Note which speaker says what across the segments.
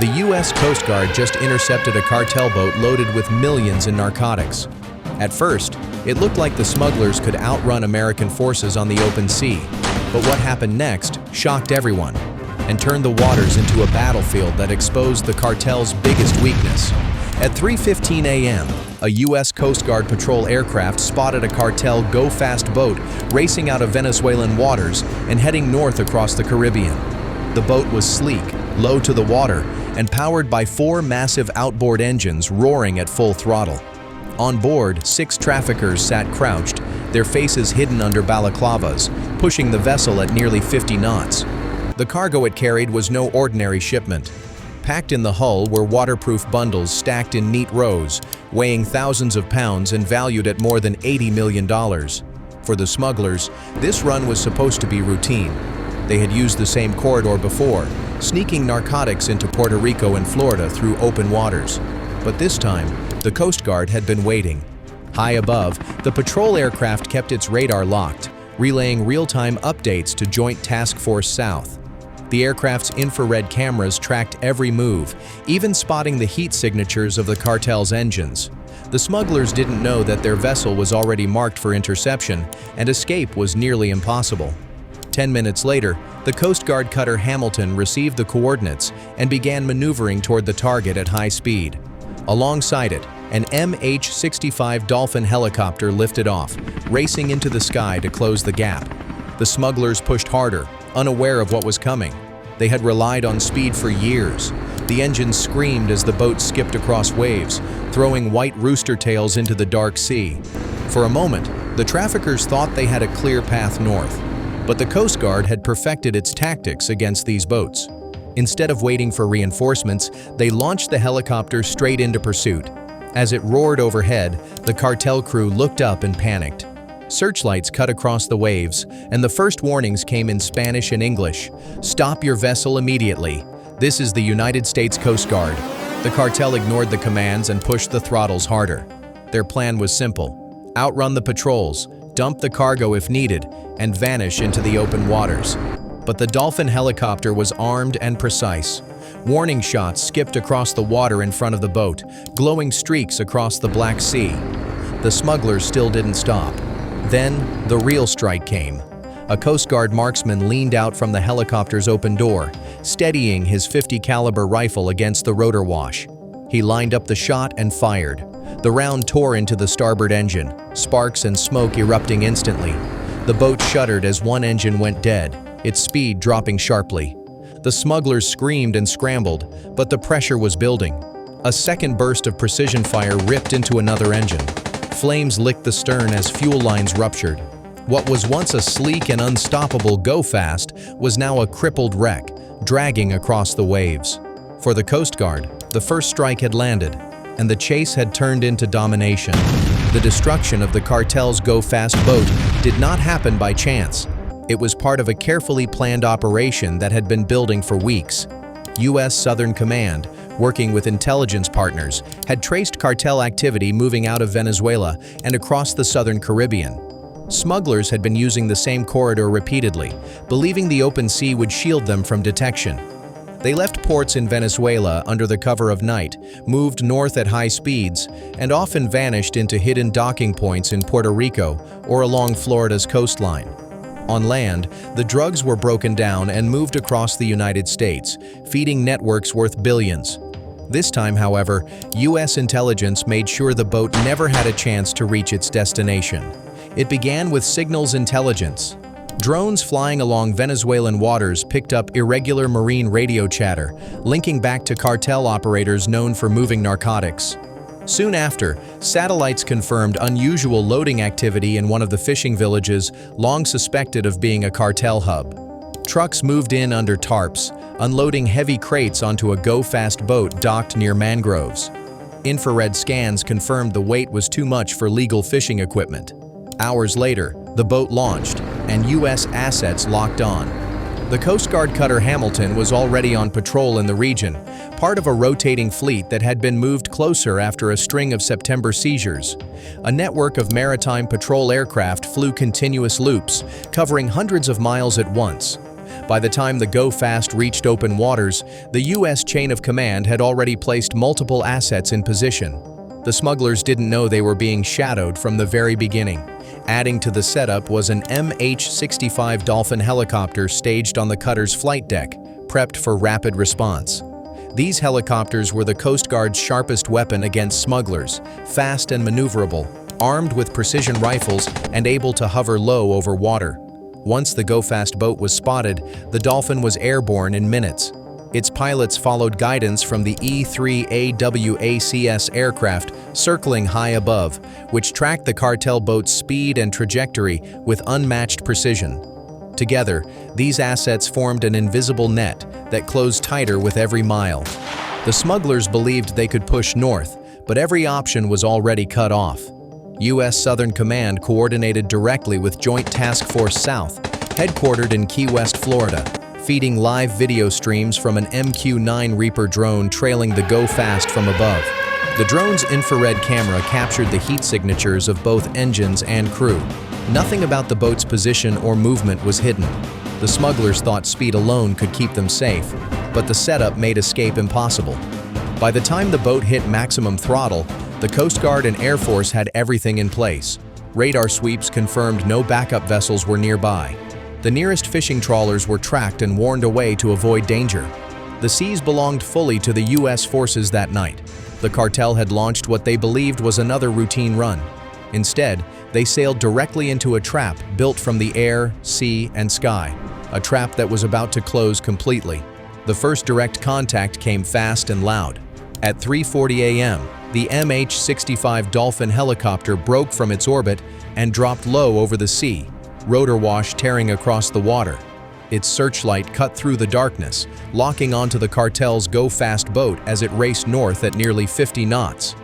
Speaker 1: The U.S. Coast Guard just intercepted a cartel boat loaded with millions in narcotics. At first, it looked like the smugglers could outrun American forces on the open sea, but what happened next shocked everyone and turned the waters into a battlefield that exposed the cartel's biggest weakness. At 3:15 a.m., a U.S. Coast Guard patrol aircraft spotted a cartel go-fast boat racing out of Venezuelan waters and heading north across the Caribbean. The boat was sleek, low to the water, and powered by 4 massive outboard engines roaring at full throttle. On board, 6 traffickers sat crouched, their faces hidden under balaclavas, pushing the vessel at nearly 50 knots. The cargo it carried was no ordinary shipment. Packed in the hull were waterproof bundles stacked in neat rows, weighing thousands of pounds and valued at more than $80 million. For the smugglers, this run was supposed to be routine. They had used the same corridor before, sneaking narcotics into Puerto Rico and Florida through open waters. But this time, the Coast Guard had been waiting. High above, the patrol aircraft kept its radar locked, relaying real-time updates to Joint Task Force South. The aircraft's infrared cameras tracked every move, even spotting the heat signatures of the cartel's engines. The smugglers didn't know that their vessel was already marked for interception, and escape was nearly impossible. 10 minutes later, the Coast Guard cutter Hamilton received the coordinates and began maneuvering toward the target at high speed. Alongside it, an MH-65 Dolphin helicopter lifted off, racing into the sky to close the gap. The smugglers pushed harder, unaware of what was coming. They had relied on speed for years. The engines screamed as the boat skipped across waves, throwing white rooster tails into the dark sea. For a moment, the traffickers thought they had a clear path north, but the Coast Guard had perfected its tactics against these boats. Instead of waiting for reinforcements, they launched the helicopter straight into pursuit. As it roared overhead, the cartel crew looked up and panicked. Searchlights cut across the waves, and the first warnings came in Spanish and English. "Stop your vessel immediately. This is the United States Coast Guard." The cartel ignored the commands and pushed the throttles harder. Their plan was simple: outrun the patrols, dump the cargo if needed, and vanish into the open waters. But the Dolphin helicopter was armed and precise. Warning shots skipped across the water in front of the boat, glowing streaks across the Black Sea. The smugglers still didn't stop. Then, the real strike came. A Coast Guard marksman leaned out from the helicopter's open door, steadying his .50 caliber rifle against the rotor wash. He lined up the shot and fired. The round tore into the starboard engine, sparks and smoke erupting instantly. The boat shuddered as one engine went dead, its speed dropping sharply. The smugglers screamed and scrambled, but the pressure was building. A second burst of precision fire ripped into another engine. Flames licked the stern as fuel lines ruptured. What was once a sleek and unstoppable go-fast was now a crippled wreck, dragging across the waves. For the Coast Guard, the first strike had landed, and the chase had turned into domination. The destruction of the cartel's go-fast boat did not happen by chance. It was part of a carefully planned operation that had been building for weeks. U.S. Southern Command, working with intelligence partners, had traced cartel activity moving out of Venezuela and across the southern Caribbean. Smugglers had been using the same corridor repeatedly, believing the open sea would shield them from detection. They left ports in Venezuela under the cover of night, moved north at high speeds, and often vanished into hidden docking points in Puerto Rico or along Florida's coastline. On land, the drugs were broken down and moved across the United States, feeding networks worth billions. This time, however, U.S. intelligence made sure the boat never had a chance to reach its destination. It began with signals intelligence. Drones flying along Venezuelan waters picked up irregular marine radio chatter, linking back to cartel operators known for moving narcotics. Soon after, satellites confirmed unusual loading activity in one of the fishing villages long suspected of being a cartel hub. Trucks moved in under tarps, unloading heavy crates onto a go-fast boat docked near mangroves. Infrared scans confirmed the weight was too much for legal fishing equipment. Hours later, the boat launched, and U.S. assets locked on. The Coast Guard cutter Hamilton was already on patrol in the region, part of a rotating fleet that had been moved closer after a string of September seizures. A network of maritime patrol aircraft flew continuous loops, covering hundreds of miles at once. By the time the Go Fast reached open waters, the U.S. chain of command had already placed multiple assets in position. The smugglers didn't know they were being shadowed from the very beginning. Adding to the setup was an MH-65 Dolphin helicopter staged on the cutter's flight deck, prepped for rapid response. These helicopters were the Coast Guard's sharpest weapon against smugglers, fast and maneuverable, armed with precision rifles and able to hover low over water. Once the Go Fast boat was spotted, the Dolphin was airborne in minutes. Its pilots followed guidance from the E-3AWACS aircraft circling high above, which tracked the Cartel boat's speed and trajectory with unmatched precision. Together, these assets formed an invisible net that closed tighter with every mile. The smugglers believed they could push north, but every option was already cut off. U.S. Southern Command coordinated directly with Joint Task Force South, headquartered in Key West, Florida, feeding live video streams from an MQ-9 Reaper drone trailing the Go Fast from above. The drone's infrared camera captured the heat signatures of both engines and crew. Nothing about the boat's position or movement was hidden. The smugglers thought speed alone could keep them safe, but the setup made escape impossible. By the time the boat hit maximum throttle, the Coast Guard and Air Force had everything in place. Radar sweeps confirmed no backup vessels were nearby. The nearest fishing trawlers were tracked and warned away to avoid danger. The seas belonged fully to the U.S. forces that night. The cartel had launched what they believed was another routine run. Instead, they sailed directly into a trap built from the air, sea, and sky, a trap that was about to close completely. The first direct contact came fast and loud. At 3:40 a.m., the MH-65 Dolphin helicopter broke from its orbit and dropped low over the sea, rotor wash tearing across the water. Its searchlight cut through the darkness, locking onto the cartel's Go Fast boat as it raced north at nearly 50 knots.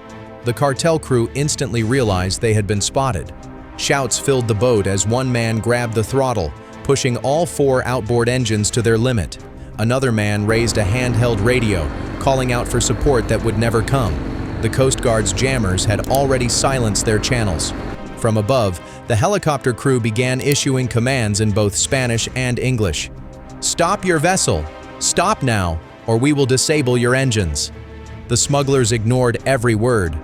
Speaker 1: The cartel crew instantly realized they had been spotted. Shouts filled the boat as one man grabbed the throttle, pushing all 4 outboard engines to their limit. Another man raised a handheld radio, calling out for support that would never come. The Coast Guard's jammers had already silenced their channels. From above, the helicopter crew began issuing commands in both Spanish and English. "Stop your vessel! Stop now, or we will disable your engines!" The smugglers ignored every word.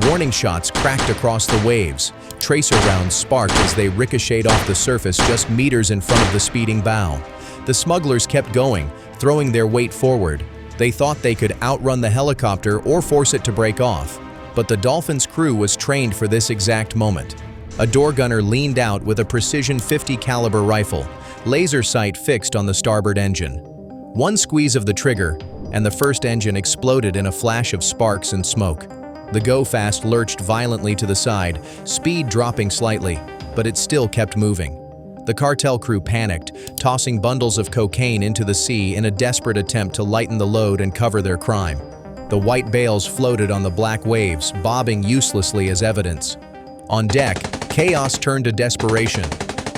Speaker 1: Warning shots cracked across the waves. Tracer rounds sparked as they ricocheted off the surface just meters in front of the speeding bow. The smugglers kept going, throwing their weight forward. They thought they could outrun the helicopter or force it to break off. But the Dolphin's crew was trained for this exact moment. A door gunner leaned out with a precision .50 caliber rifle, laser sight fixed on the starboard engine. One squeeze of the trigger, and the first engine exploded in a flash of sparks and smoke. The Go Fast lurched violently to the side, speed dropping slightly, but it still kept moving. The cartel crew panicked, tossing bundles of cocaine into the sea in a desperate attempt to lighten the load and cover their crime. The white bales floated on the black waves, bobbing uselessly as evidence. On deck, chaos turned to desperation.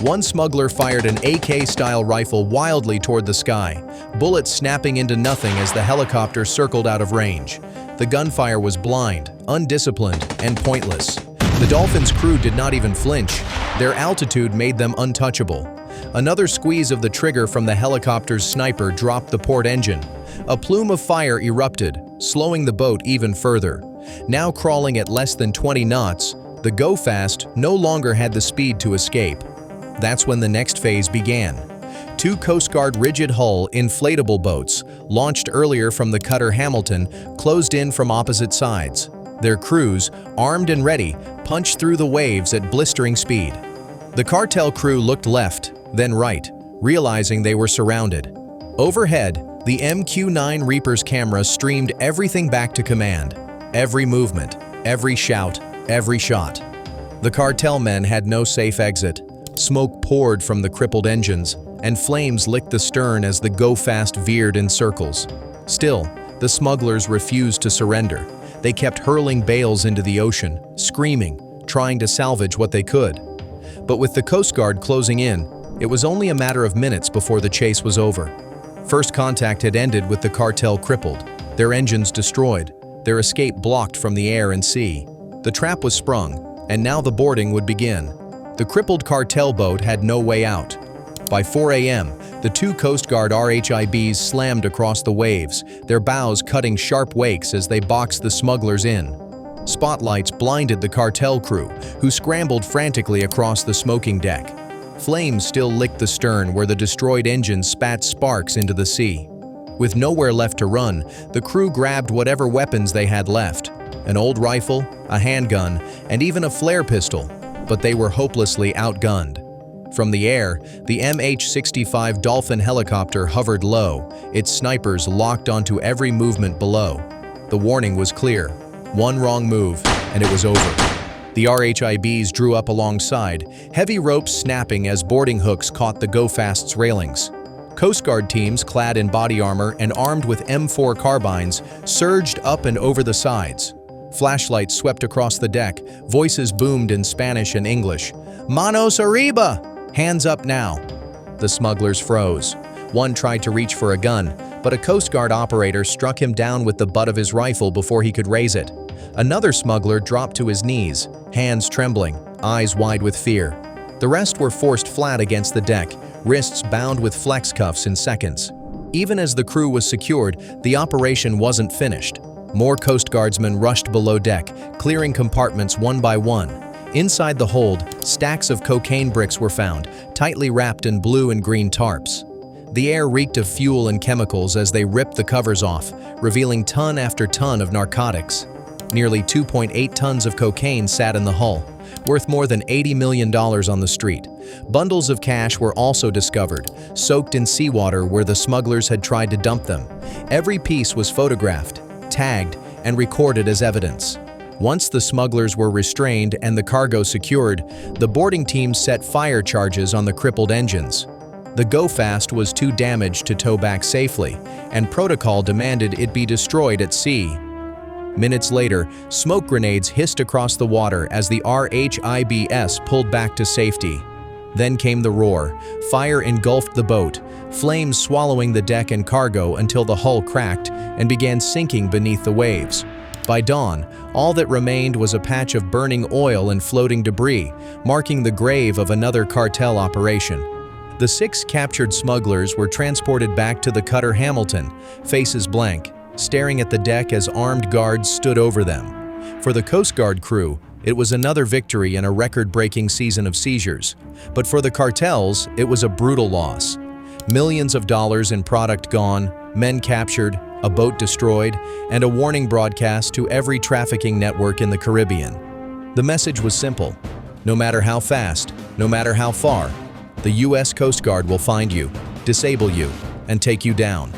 Speaker 1: One smuggler fired an AK-style rifle wildly toward the sky, bullets snapping into nothing as the helicopter circled out of range. The gunfire was blind, undisciplined, and pointless. The Dolphin's crew did not even flinch. Their altitude made them untouchable. Another squeeze of the trigger from the helicopter's sniper dropped the port engine. A plume of fire erupted, slowing the boat even further. Now crawling at less than 20 knots, the Go Fast no longer had the speed to escape. That's when the next phase began. 2 Coast Guard rigid-hull inflatable boats, launched earlier from the cutter Hamilton, closed in from opposite sides. Their crews, armed and ready, punched through the waves at blistering speed. The cartel crew looked left, then right, realizing they were surrounded. Overhead, the MQ-9 Reaper's camera streamed everything back to command. Every movement, every shout, every shot. The cartel men had no safe exit. Smoke poured from the crippled engines, and flames licked the stern as the Go Fast veered in circles. Still, the smugglers refused to surrender. They kept hurling bales into the ocean, screaming, trying to salvage what they could. But with the Coast Guard closing in, it was only a matter of minutes before the chase was over. First contact had ended with the cartel crippled, their engines destroyed, their escape blocked from the air and sea. The trap was sprung, and now the boarding would begin. The crippled cartel boat had no way out. By 4 a.m., The two Coast Guard RHIBs slammed across the waves, their bows cutting sharp wakes as they boxed the smugglers in. Spotlights blinded the cartel crew, who scrambled frantically across the smoking deck. Flames still licked the stern where the destroyed engines spat sparks into the sea. With nowhere left to run, the crew grabbed whatever weapons they had left: an old rifle, a handgun, and even a flare pistol, but they were hopelessly outgunned. From the air, the MH-65 Dolphin helicopter hovered low, its snipers locked onto every movement below. The warning was clear: one wrong move, and it was over. The RHIBs drew up alongside, heavy ropes snapping as boarding hooks caught the Go-Fast's railings. Coast Guard teams clad in body armor and armed with M4 carbines surged up and over the sides. Flashlights swept across the deck, voices boomed in Spanish and English. "Manos arriba! Hands up now!" The smugglers froze. One tried to reach for a gun, but a Coast Guard operator struck him down with the butt of his rifle before he could raise it. Another smuggler dropped to his knees, hands trembling, eyes wide with fear. The rest were forced flat against the deck, wrists bound with flex cuffs in seconds. Even as the crew was secured, the operation wasn't finished. More Coast Guardsmen rushed below deck, clearing compartments one by one. Inside the hold, stacks of cocaine bricks were found, tightly wrapped in blue and green tarps. The air reeked of fuel and chemicals as they ripped the covers off, revealing ton after ton of narcotics. Nearly 2.8 tons of cocaine sat in the hull, worth more than $80 million on the street. Bundles of cash were also discovered, soaked in seawater where the smugglers had tried to dump them. Every piece was photographed, tagged, and recorded as evidence. Once the smugglers were restrained and the cargo secured, the boarding team set fire charges on the crippled engines. The Go-Fast was too damaged to tow back safely, and protocol demanded it be destroyed at sea. Minutes later, smoke grenades hissed across the water as the RHIBs pulled back to safety. Then came the roar. Fire engulfed the boat, flames swallowing the deck and cargo until the hull cracked and began sinking beneath the waves. By dawn, all that remained was a patch of burning oil and floating debris, marking the grave of another cartel operation. The 6 captured smugglers were transported back to the cutter Hamilton, faces blank, staring at the deck as armed guards stood over them. For the Coast Guard crew, it was another victory in a record-breaking season of seizures. But for the cartels, it was a brutal loss. Millions of dollars in product gone, men captured, a boat destroyed, and a warning broadcast to every trafficking network in the Caribbean. The message was simple: no matter how fast, no matter how far, the U.S. Coast Guard will find you, disable you, and take you down.